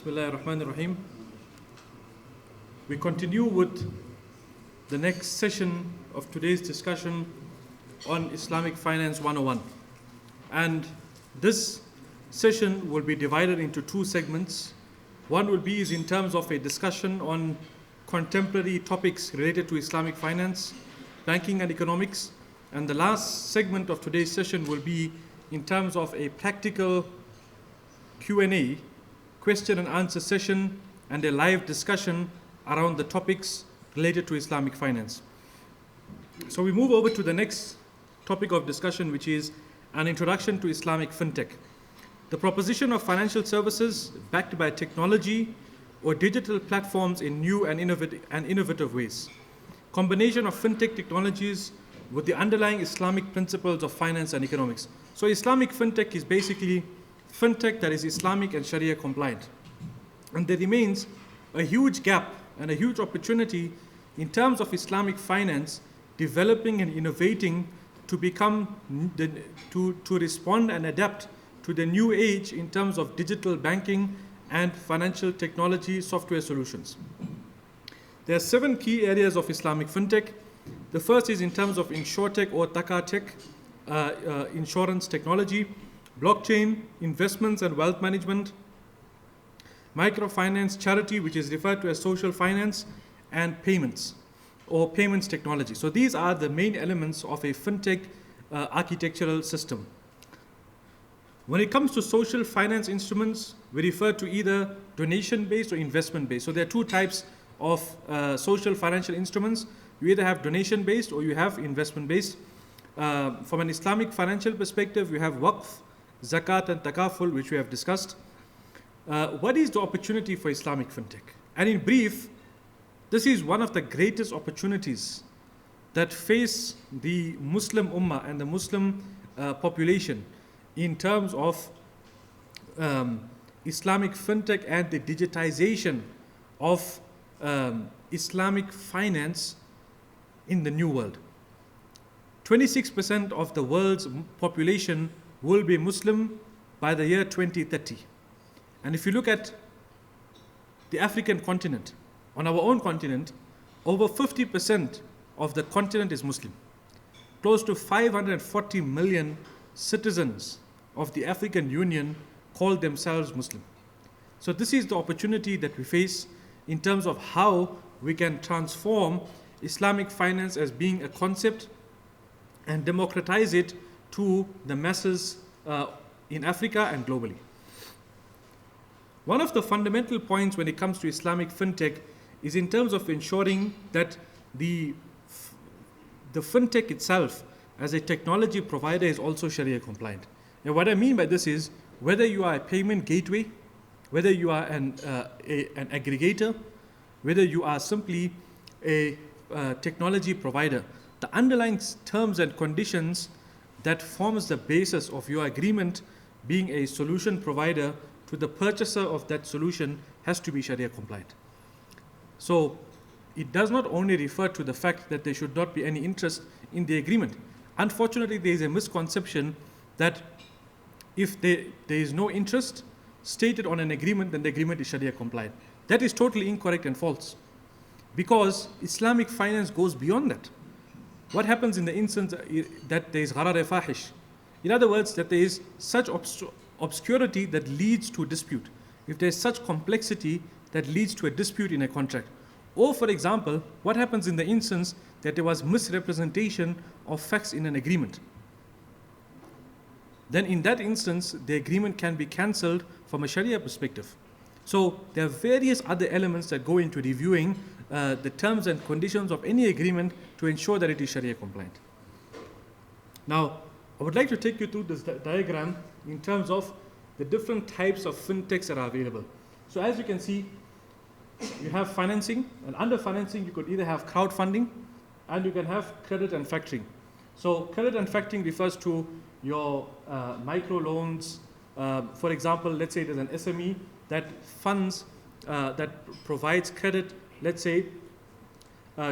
Bismillah ar-Rahman ar-Rahim. We continue with the next session of today's discussion on Islamic Finance 101. And this session will be divided into two segments. One will be in terms of a discussion on contemporary topics related to Islamic finance, banking and economics. And the last segment of today's session will be in terms of a practical Q&A, question and answer session, and a live discussion around the topics related to Islamic finance. So we move over to the next topic of discussion, which is an introduction to Islamic Fintech. The proposition of financial services backed by technology or digital platforms in new and innovative ways. Combination of fintech technologies with the underlying Islamic principles of finance and economics. So Islamic Fintech is basically fintech that is Islamic and Sharia compliant. And there remains a huge gap and a huge opportunity in terms of Islamic finance developing and innovating to become, to respond and adapt to the new age in terms of digital banking and financial technology software solutions. There are 7 key areas of Islamic Fintech. The first is in terms of InsurTech or TakaTech, insurance technology, blockchain, investments and wealth management, microfinance, charity, which is referred to as social finance, and payments or payments technology. So these are the main elements of a fintech architectural system. When it comes to social finance instruments, we refer to either donation-based or investment-based. So there are 2 types of social financial instruments. You either have donation-based or you have investment-based. From an Islamic financial perspective, you have waqf, zakat and takaful, which we have discussed. What is the opportunity for Islamic Fintech? And in brief, this is one of the greatest opportunities that face the Muslim Ummah and the Muslim population in terms of Islamic Fintech and the digitization of Islamic finance in the new world. 26% of the world's population will be Muslim by the year 2030. And if you look at the African continent, on our own continent, over 50% of the continent is Muslim. Close to 540 million citizens of the African Union call themselves Muslim. So this is the opportunity that we face in terms of how we can transform Islamic finance as being a concept and democratize it to the masses in Africa and globally. One of the fundamental points when it comes to Islamic Fintech is in terms of ensuring that the Fintech itself as a technology provider is also Sharia compliant. Now what I mean by this is whether you are a payment gateway, whether you are an aggregator, whether you are simply a technology provider, the underlying terms and conditions that forms the basis of your agreement being a solution provider to the purchaser of that solution has to be Sharia compliant. So it does not only refer to the fact that there should not be any interest in the agreement. Unfortunately, there is a misconception that if there is no interest stated on an agreement, then the agreement is Sharia compliant. That is totally incorrect and false, because Islamic finance goes beyond that. What happens in the instance that there is gharar fahish? In other words, that there is such obscurity that leads to dispute. If there is such complexity that leads to a dispute in a contract. Or for example, what happens in the instance that there was misrepresentation of facts in an agreement? Then in that instance, the agreement can be cancelled from a Sharia perspective. So there are various other elements that go into reviewing the terms and conditions of any agreement to ensure that it is Sharia compliant. Now, I would like to take you through this diagram in terms of the different types of fintechs that are available. So as you can see, you have financing, and under financing you could either have crowdfunding and you can have credit and factoring. So credit and factoring refers to your micro loans. For example, let's say there's an SME that funds, that provides credit, let's say,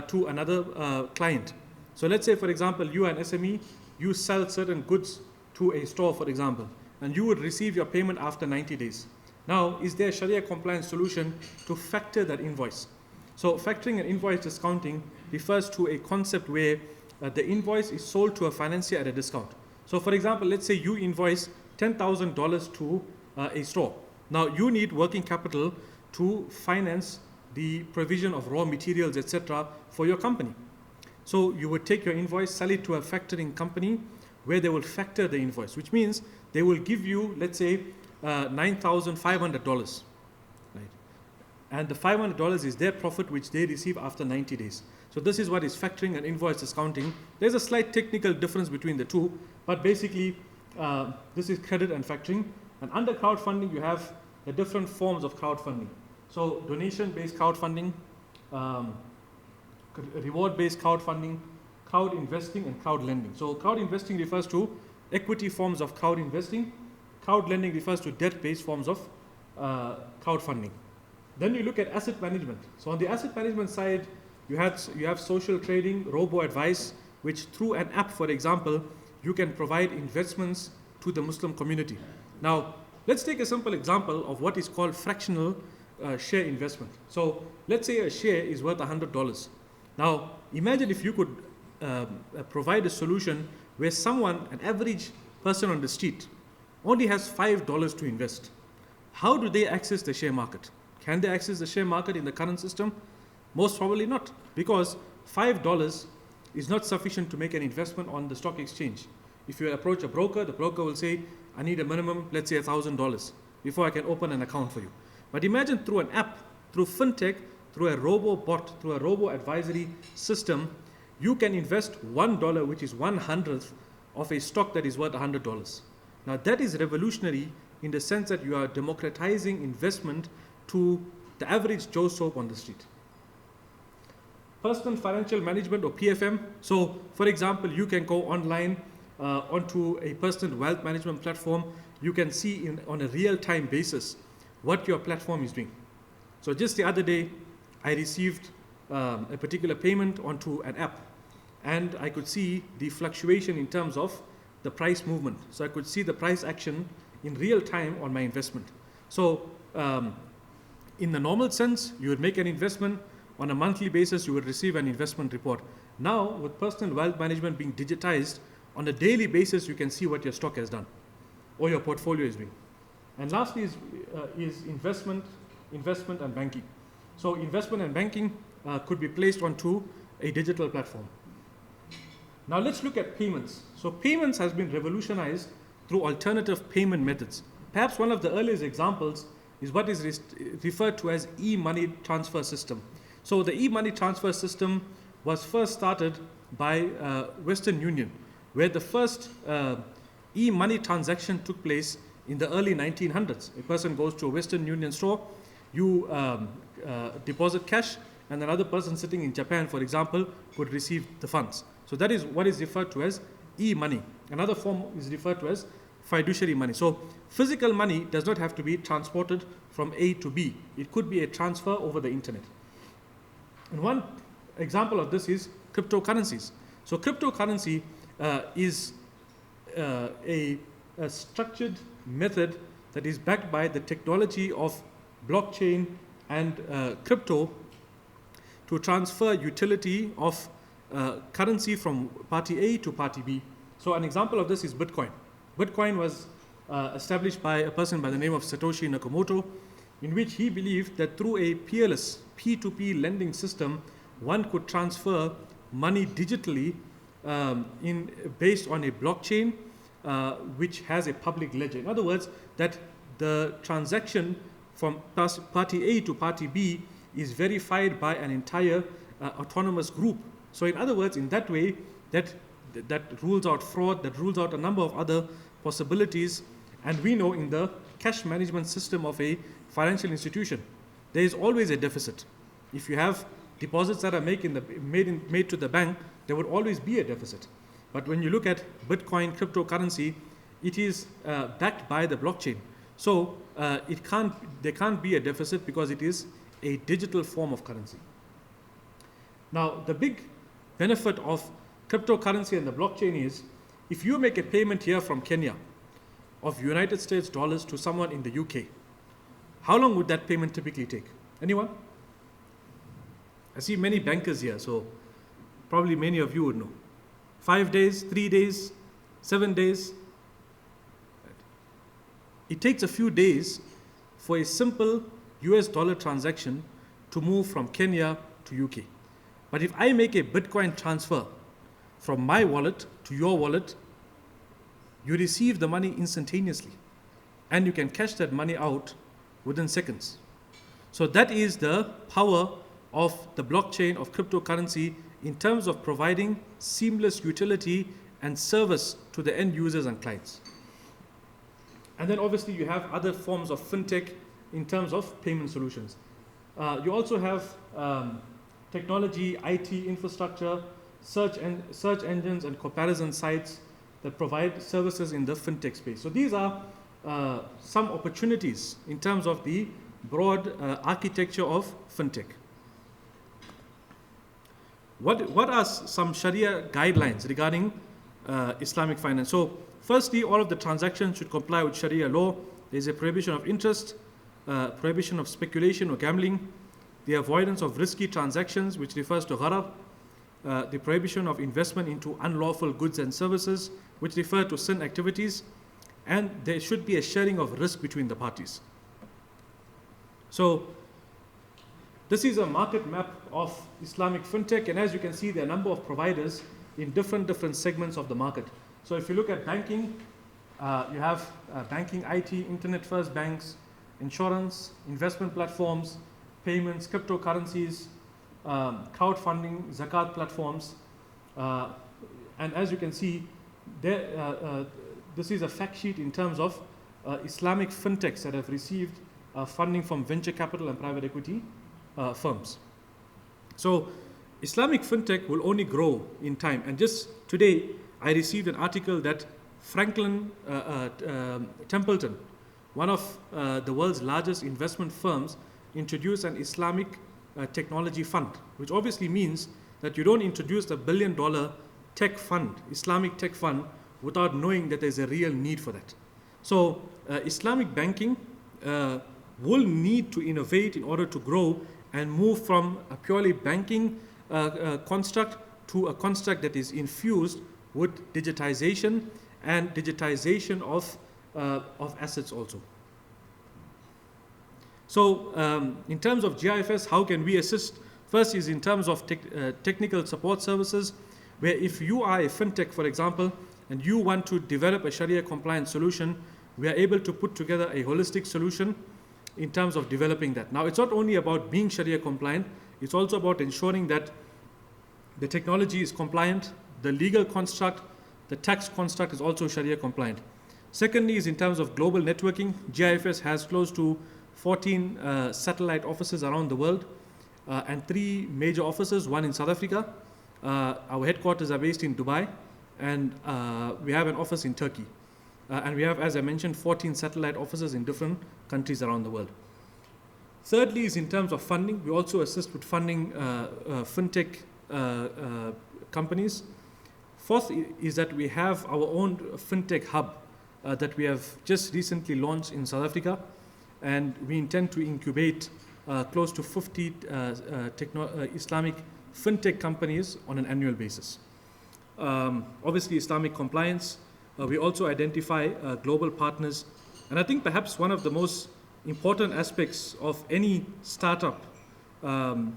to another client. So let's say, for example, you are an SME, you sell certain goods to a store, for example, and you would receive your payment after 90 days. Now, is there a Sharia compliant solution to factor that invoice? So factoring and invoice discounting refers to a concept where the invoice is sold to a financier at a discount. So for example, let's say you invoice $10,000 to a store. Now you need working capital to finance the provision of raw materials, etc. for your company. So you would take your invoice, sell it to a factoring company where they will factor the invoice, which means they will give you, let's say, $9,500. Right? And the $500 is their profit which they receive after 90 days. So this is what is factoring and invoice discounting. There's a slight technical difference between the two, but basically this is credit and factoring. And under crowdfunding, you have the different forms of crowdfunding. So donation-based crowdfunding, reward-based crowdfunding, crowd investing, and crowd lending. So crowd investing refers to equity forms of crowd investing. Crowd lending refers to debt-based forms of crowdfunding. Then you look at asset management. So on the asset management side, you have social trading, robo-advice, which through an app, for example, you can provide investments to the Muslim community. Now, let's take a simple example of what is called fractional share investment. So let's say a share is worth $100. Now, imagine if you could provide a solution where someone, an average person on the street, only has $5 to invest. How do they access the share market? Can they access the share market in the current system? Most probably not, because $5 is not sufficient to make an investment on the stock exchange. If you approach a broker, the broker will say, I need a minimum, let's say $1,000 before I can open an account for you. But imagine through an app, through fintech, through a robo-bot, through a robo-advisory system, you can invest $1, which is 1/100th of a stock that is worth $100. Now that is revolutionary in the sense that you are democratizing investment to the average Joe Soap on the street. Personal financial management, or PFM. So for example, you can go online onto a personal wealth management platform. You can see on a real-time basis what your platform is doing. So just the other day, I received a particular payment onto an app, and I could see the fluctuation in terms of the price movement. So I could see the price action in real time on my investment. So in the normal sense, you would make an investment. On a monthly basis, you would receive an investment report. Now, with personal wealth management being digitized, on a daily basis, you can see what your stock has done or your portfolio is doing. And lastly is investment and banking. So investment and banking could be placed onto a digital platform. Now let's look at payments. So payments has been revolutionized through alternative payment methods. Perhaps one of the earliest examples is what is referred to as e-money transfer system. So the e-money transfer system was first started by Western Union, where the first e-money transaction took place in the early 1900s. A person goes to a Western Union store, you deposit cash, and another person sitting in Japan, for example, could receive the funds. So that is what is referred to as e-money. Another form is referred to as fiduciary money. So physical money does not have to be transported from A to B. It could be a transfer over the internet. And one example of this is cryptocurrencies. So cryptocurrency is a structured method that is backed by the technology of blockchain and crypto to transfer utility of currency from party A to party B. So an example of this is Bitcoin. Bitcoin was established by a person by the name of Satoshi Nakamoto, in which he believed that through a peerless P2P lending system, one could transfer money digitally based on a blockchain which has a public ledger. In other words, that the transaction from party A to party B is verified by an entire autonomous group. So in other words, in that way, that rules out fraud, that rules out a number of other possibilities. And we know in the cash management system of a financial institution, there is always a deficit. If you have deposits that are made to the bank, there would always be a deficit. But when you look at Bitcoin cryptocurrency, it is backed by the blockchain. So there can't be a deficit because it is a digital form of currency. Now, the big benefit of cryptocurrency and the blockchain is, if you make a payment here from Kenya of United States dollars to someone in the UK, How long would that payment typically take? Anyone? I see many bankers here, so probably many of you would know. 5 days, 3 days, 7 days. It takes a few days for a simple US dollar transaction to move from Kenya to UK. But if I make a Bitcoin transfer from my wallet to your wallet, you receive the money instantaneously and you can cash that money out within seconds. So that is the power of the blockchain, of cryptocurrency, in terms of providing seamless utility and service to the end users and clients. And then obviously you have other forms of fintech in terms of payment solutions. You also have technology, IT infrastructure, search engines and comparison sites that provide services in the fintech space. So these are some opportunities in terms of the broad architecture of fintech. What are some Sharia guidelines regarding Islamic finance? So firstly, all of the transactions should comply with Sharia law. There is a prohibition of interest, prohibition of speculation or gambling, the avoidance of risky transactions, which refers to gharar, the prohibition of investment into unlawful goods and services, which refer to sin activities, and there should be a sharing of risk between the parties. So this is a market map of Islamic fintech, and as you can see, there are a number of providers in different segments of the market. So if you look at banking, you have banking, IT, internet-first banks, insurance, investment platforms, payments, cryptocurrencies, crowdfunding, zakat platforms, and as you can see, this is a fact sheet in terms of Islamic fintechs that have received funding from venture capital and private equity firms. So Islamic fintech will only grow in time. And just today, I received an article that Franklin Templeton, one of the world's largest investment firms, introduced an Islamic technology fund, which obviously means that you don't introduce a $1 billion tech fund, Islamic tech fund, without knowing that there's a real need for that. So Islamic banking will need to innovate in order to grow and move from a purely banking construct to a construct that is infused with digitization and digitization of assets also. So in terms of GIFS, how can we assist? First is in terms of technical support services, where if you are a fintech, for example, and you want to develop a Sharia compliant solution, we are able to put together a holistic solution in terms of developing that. Now, it's not only about being Sharia compliant, it's also about ensuring that the technology is compliant, the legal construct, the tax construct is also Sharia compliant. Secondly is in terms of global networking. GIFS has close to 14 satellite offices around the world and 3 major offices, one in South Africa. Our headquarters are based in Dubai, and we have an office in Turkey. And we have, as I mentioned, 14 satellite offices in different countries around the world. Thirdly is in terms of funding. We also assist with funding fintech companies. Fourth is that we have our own fintech hub that we have just recently launched in South Africa, and we intend to incubate close to 50 Islamic fintech companies on an annual basis. Obviously, Islamic compliance. We also identify global partners. And I think perhaps one of the most important aspects of any startup, and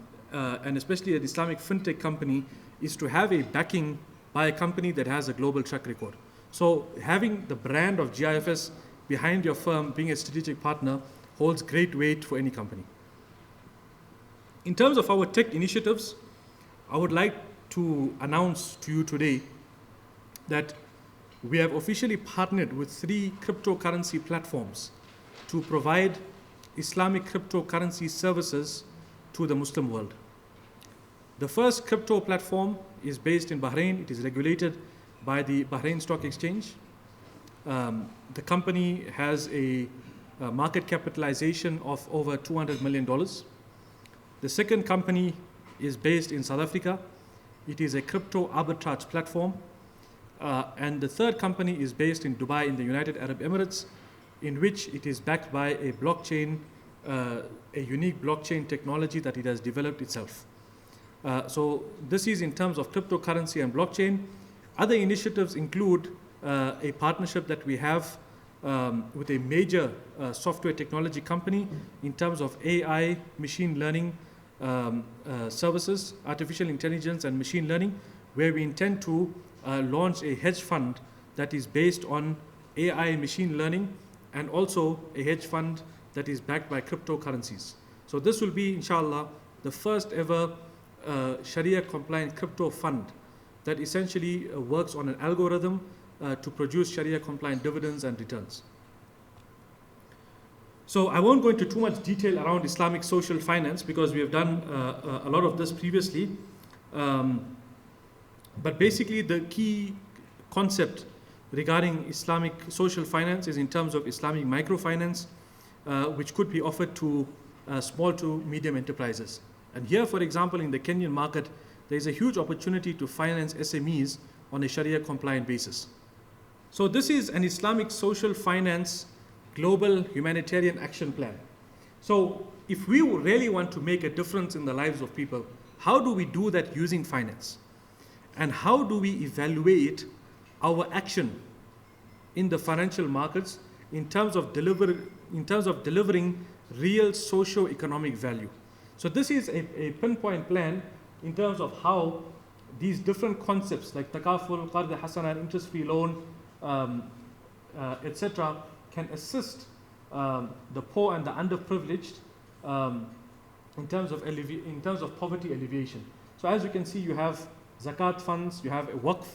especially an Islamic fintech company, is to have a backing by a company that has a global track record. So having the brand of GIFS behind your firm, being a strategic partner, holds great weight for any company. In terms of our tech initiatives, I would like to announce to you today that we have officially partnered with 3 cryptocurrency platforms to provide Islamic cryptocurrency services to the Muslim world. The first crypto platform is based in Bahrain. It is regulated by the Bahrain Stock Exchange. The company has a market capitalization of over $200 million. The second company is based in South Africa. It is a crypto arbitrage platform. And the third company is based in Dubai in the United Arab Emirates, in which it is backed by a blockchain a unique blockchain technology that it has developed itself. So this is in terms of cryptocurrency and blockchain. Other initiatives include a partnership that we have with a major software technology company in terms of AI, machine learning services, artificial intelligence and machine learning, where we intend to launch a hedge fund that is based on AI and machine learning, and also a hedge fund that is backed by cryptocurrencies. So this will be, inshallah, the first ever Sharia compliant crypto fund that essentially works on an algorithm to produce Sharia compliant dividends and returns. So I won't go into too much detail around Islamic social finance because we have done a lot of this previously. But basically the key concept regarding Islamic social finance is in terms of Islamic microfinance, which could be offered to small to medium enterprises. And here, for example, in the Kenyan market, there is a huge opportunity to finance SMEs on a Sharia compliant basis. So this is an Islamic social finance global humanitarian action plan. So if we really want to make a difference in the lives of people, how do we do that using finance? And how do we evaluate our action in the financial markets in terms of delivering real socio-economic value? So this is a pinpoint plan in terms of how these different concepts like takaful, qard hasana, interest-free loan, etc., can assist the poor and the underprivileged in terms of poverty alleviation. So as you can see, you have zakat funds, you have a waqf,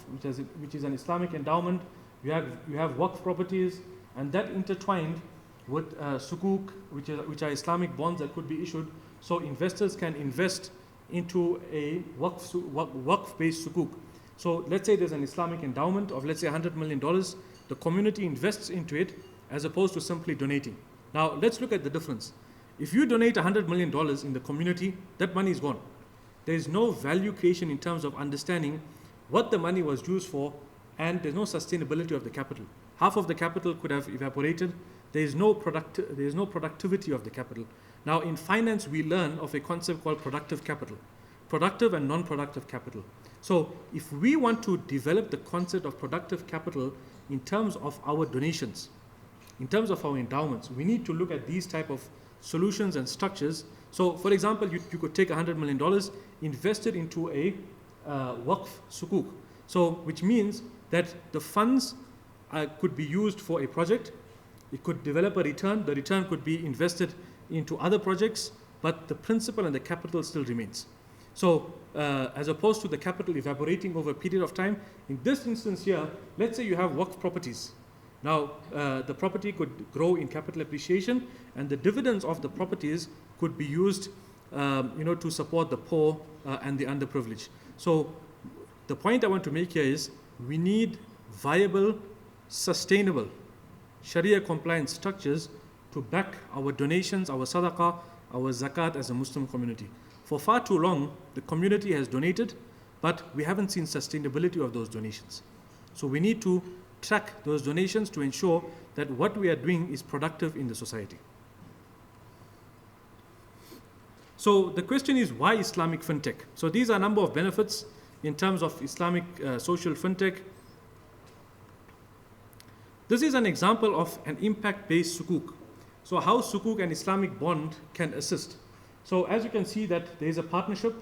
which is an Islamic endowment, you have waqf properties, and that intertwined with sukuk, which are Islamic bonds that could be issued. So investors can invest into a waqf-based sukuk. So let's say there's an Islamic endowment of, let's say, $100 million. The community invests into it as opposed to simply donating. Now let's look at the difference. If you donate $100 million in the community, that money is gone. There is no value creation in terms of understanding what the money was used for, and there's no sustainability of the capital. Half of the capital could have evaporated. There is no productivity of the capital. Now in finance, we learn of a concept called productive capital, productive and non-productive capital. So if we want to develop the concept of productive capital in terms of our donations, in terms of our endowments, we need to look at these type of solutions and structures. So for example, you could take $100 million, invest it into a waqf sukuk. So which means that the funds could be used for a project. It could develop a return. The return could be invested into other projects, but the principal and the capital still remains. So as opposed to the capital evaporating over a period of time, in this instance here, let's say you have waqf properties. Now the property could grow in capital appreciation, and the dividends of the properties could be used to support the poor and the underprivileged. So the point I want to make here is we need viable, sustainable, Sharia compliant structures to back our donations, our sadaqah, our zakat as a Muslim community. For far too long, the community has donated, but we haven't seen sustainability of those donations. So we need to track those donations to ensure that what we are doing is productive in the society. So the question is, why Islamic Fintech? So these are a number of benefits in terms of Islamic social Fintech. This is an example of an impact-based sukuk. So how sukuk and Islamic bond can assist. So as you can see that there is a partnership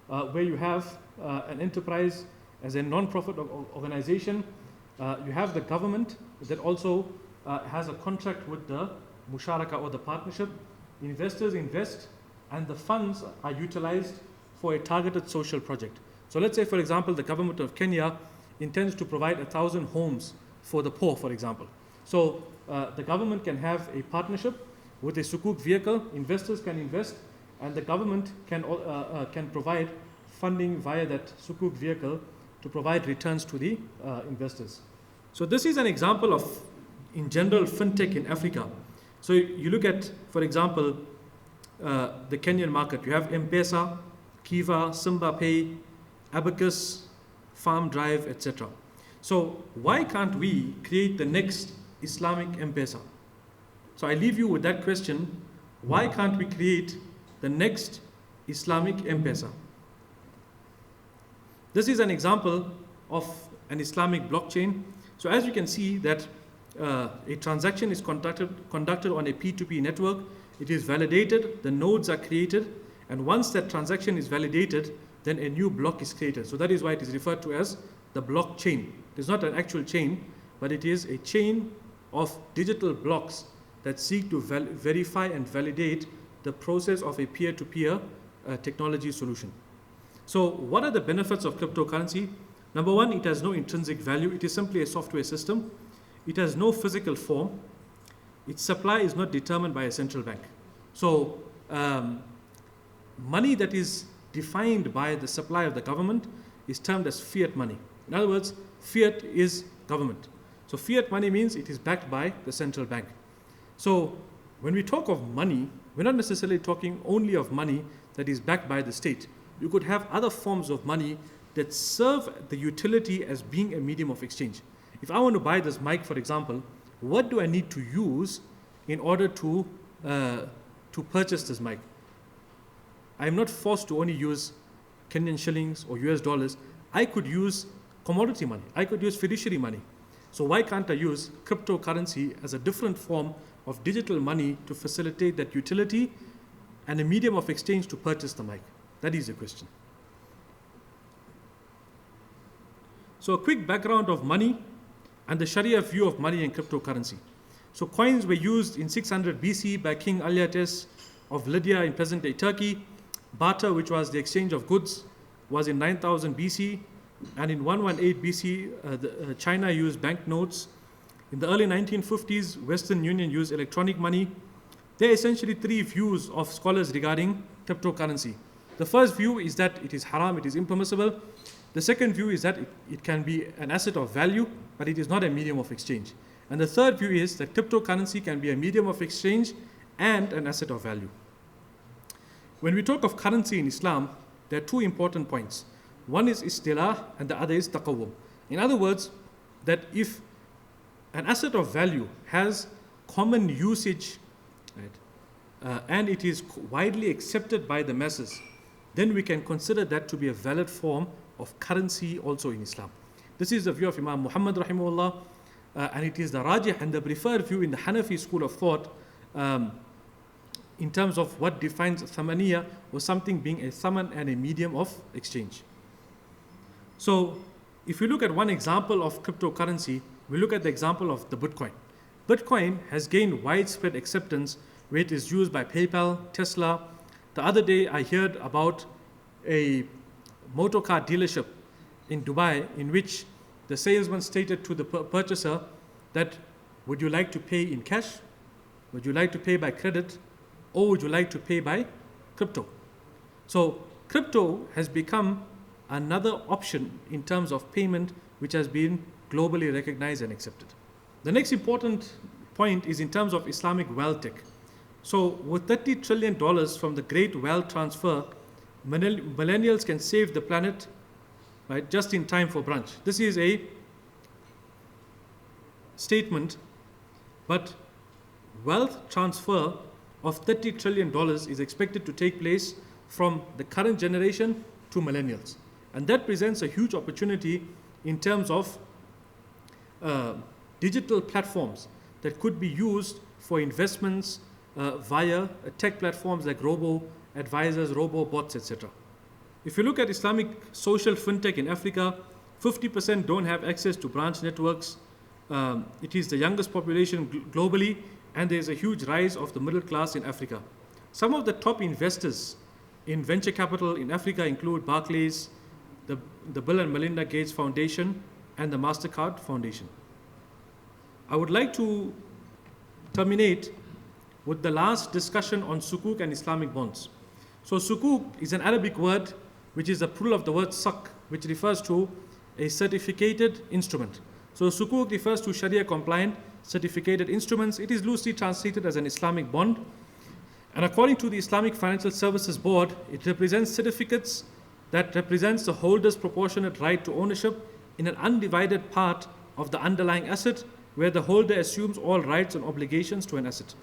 where you have an enterprise as a non-profit organization. You have the government that also has a contract with the musharaka or the partnership. Investors invest, and the funds are utilized for a targeted social project. So let's say, for example, the government of Kenya intends to provide 1,000 homes for the poor, for example. So the government can have a partnership with a sukuk vehicle. Investors can invest, and the government can provide funding via that sukuk vehicle to provide returns to the investors. So this is an example of, in general, fintech in Africa. So you look at, for example, the Kenyan market. You have M-Pesa, Kiva, Simba Pay, Abacus, Farm Drive, etc. So why can't we create the next Islamic M-Pesa? So I leave you with that question. why can't we create the next Islamic M-Pesa? This is an example of an Islamic blockchain. So as you can see that a transaction is conducted on a P2P network. It is validated, the nodes are created, and once that transaction is validated, then a new block is created. So that is why it is referred to as the blockchain. It is not an actual chain, but it is a chain of digital blocks that seek to verify and validate the process of a peer-to-peer technology solution. So what are the benefits of cryptocurrency? Number one, it has no intrinsic value. It is simply a software system. It has no physical form. Its supply is not determined by a central bank. So money that is defined by the supply of the government is termed as fiat money. In other words, fiat is government. So fiat money means it is backed by the central bank. So when we talk of money, we're not necessarily talking only of money that is backed by the state. You could have other forms of money that serve the utility as being a medium of exchange. If I want to buy this mic, for example, what do I need to use in order to purchase this mic? I am not forced to only use Kenyan shillings or US dollars. I could use commodity money. I could use fiduciary money. So why can't I use cryptocurrency as a different form of digital money to facilitate that utility and a medium of exchange to purchase the mic? That is the question. So a quick background of money and the Sharia view of money and cryptocurrency. So coins were used in 600 BC by King Alyattes of Lydia in present-day Turkey. Barter, which was the exchange of goods, was in 9000 BC. And in 118 BC, China used banknotes. In the early 1950s, Western Union used electronic money. There are essentially three views of scholars regarding cryptocurrency. The first view is that it is haram, it is impermissible. The second view is that it can be an asset of value, but it is not a medium of exchange. And the third view is that cryptocurrency can be a medium of exchange and an asset of value. When we talk of currency in Islam, there are two important points. One is istilah and the other is taqawwum. In other words, that if an asset of value has common usage, right, and it is widely accepted by the masses, then we can consider that to be a valid form of currency also in Islam. This is the view of Imam Muhammad rahimahullah, and it is the rajih and the preferred view in the Hanafi school of thought in terms of what defines thamaniya or something being a thaman and a medium of exchange. So if you look at one example of cryptocurrency, we look at the example of the Bitcoin. Bitcoin has gained widespread acceptance where it is used by PayPal, Tesla. The other day I heard about a motor car dealership in Dubai in which the salesman stated to the purchaser that would you like to pay in cash, would you like to pay by credit, or would you like to pay by crypto? So crypto has become another option in terms of payment which has been globally recognized and accepted. The next important point is in terms of Islamic wealth tech. So with $30 trillion from the great wealth transfer, millennials can save the planet, right, just in time for brunch. This is a statement, but wealth transfer of $30 trillion is expected to take place from the current generation to millennials. And that presents a huge opportunity in terms of digital platforms that could be used for investments via tech platforms like robo-advisors, robo-bots, etc. If you look at Islamic social fintech in Africa, 50% don't have access to branch networks. It is the youngest population globally, and there is a huge rise of the middle class in Africa. Some of the top investors in venture capital in Africa include Barclays, the Bill and Melinda Gates Foundation, and the MasterCard Foundation. I would like to terminate with the last discussion on Sukuk and Islamic bonds. So Sukuk is an Arabic word which is a plural of the word sak, which refers to a certificated instrument. So Sukuk refers to Sharia compliant certificated instruments. It is loosely translated as an Islamic bond. And according to the Islamic Financial Services Board, it represents certificates that represents the holder's proportionate right to ownership in an undivided part of the underlying asset where the holder assumes all rights and obligations to an asset.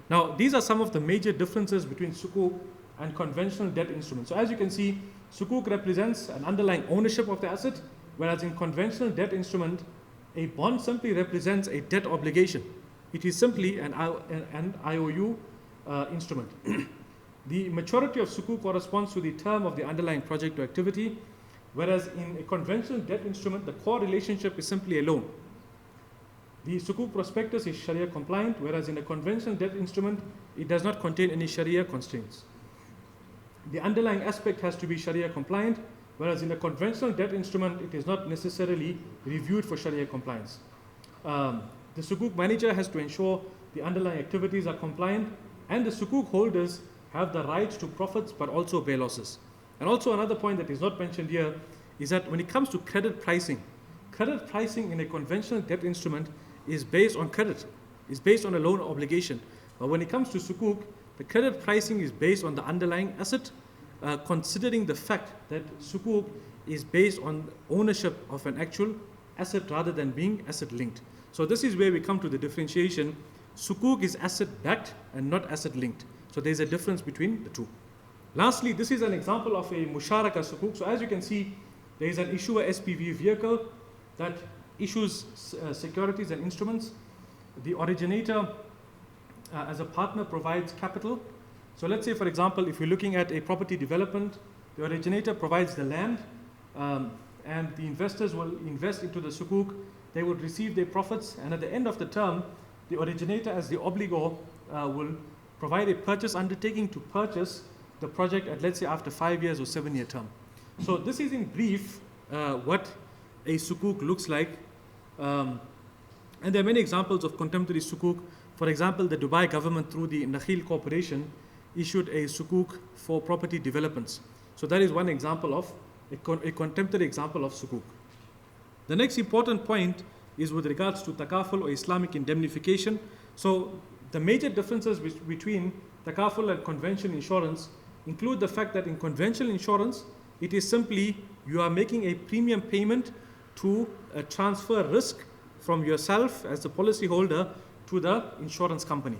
Now, these are some of the major differences between Sukuk and conventional debt instruments. So as you can see, Sukuk represents an underlying ownership of the asset, whereas in conventional debt instrument, a bond simply represents a debt obligation. It is simply an IOU instrument. The maturity of Sukuk corresponds to the term of the underlying project or activity, whereas in a conventional debt instrument, the core relationship is simply a loan. The Sukuk prospectus is Sharia compliant, whereas in a conventional debt instrument, it does not contain any Sharia constraints. The underlying aspect has to be Sharia compliant, whereas in a conventional debt instrument, it is not necessarily reviewed for Sharia compliance. The Sukuk manager has to ensure the underlying activities are compliant, and the Sukuk holders have the right to profits but also bear losses. And also another point that is not mentioned here is that when it comes to credit pricing in a conventional debt instrument is based on credit, is based on a loan obligation. But when it comes to Sukuk, the credit pricing is based on the underlying asset, considering the fact that Sukuk is based on ownership of an actual asset rather than being asset linked. So this is where we come to the differentiation. Sukuk is asset backed and not asset linked. So there's a difference between the two. Lastly, this is an example of a musharaka Sukuk. So as you can see, there is an issuer SPV vehicle that issues securities and instruments. The originator as a partner provides capital. So let's say, for example, if you're looking at a property development, the originator provides the land and the investors will invest into the Sukuk. They would receive their profits, and at the end of the term, the originator as the obligor will provide a purchase undertaking to purchase the project at, let's say, after 5 years or 7-year term. So this is in brief what a Sukuk looks like. And there are many examples of contemporary Sukuk. For example, the Dubai government through the Nakhil Corporation issued a Sukuk for property developments. So that is one example of a contemporary example of Sukuk. The next important point is with regards to takaful or Islamic indemnification. So the major differences between takaful and conventional insurance include the fact that in conventional insurance, it is simply you are making a premium payment to transfer risk from yourself as the policyholder to the insurance company.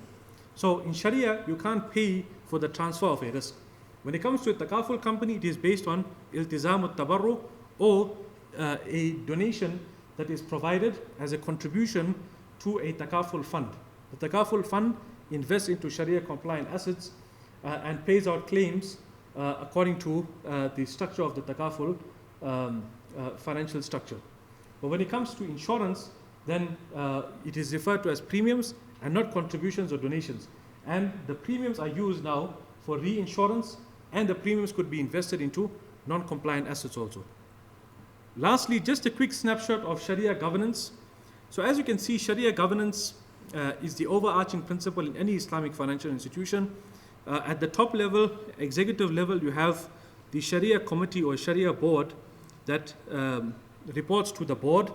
So in Sharia, you can't pay for the transfer of a risk. When it comes to a takaful company, it is based on iltizam al-tabarru, or a donation that is provided as a contribution to a takaful fund. The takaful fund invests into Sharia compliant assets and pays out claims according to the structure of the takaful financial structure. But when it comes to insurance, then it is referred to as premiums and not contributions or donations. And the premiums are used now for reinsurance, and the premiums could be invested into non-compliant assets also. Lastly, just a quick snapshot of Sharia governance. So as you can see, Sharia governance is the overarching principle in any Islamic financial institution. At the top level, executive level, you have the Sharia committee or Sharia board that reports to the board.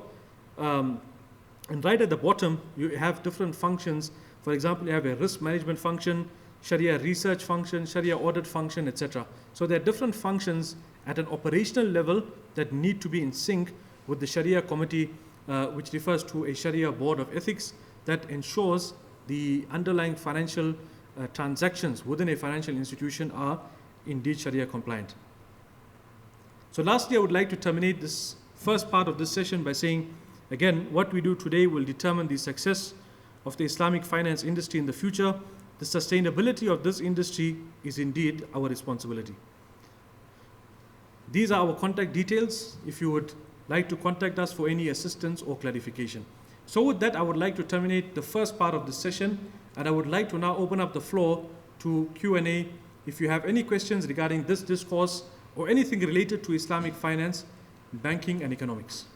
And right at the bottom, you have different functions. For example, you have a risk management function, Sharia research function, Sharia audit function, etc. So there are different functions at an operational level that need to be in sync with the Sharia committee, which refers to a Sharia board of ethics that ensures the underlying financial transactions within a financial institution are indeed Sharia compliant. So lastly, I would like to terminate this first part of this session by saying, again, what we do today will determine the success of the Islamic finance industry in the future. The sustainability of this industry is indeed our responsibility. These are our contact details if you would like to contact us for any assistance or clarification. So with that, I would like to terminate the first part of this session, and I would like to now open up the floor to Q&A. If you have any questions regarding this discourse or anything related to Islamic finance, banking and economics.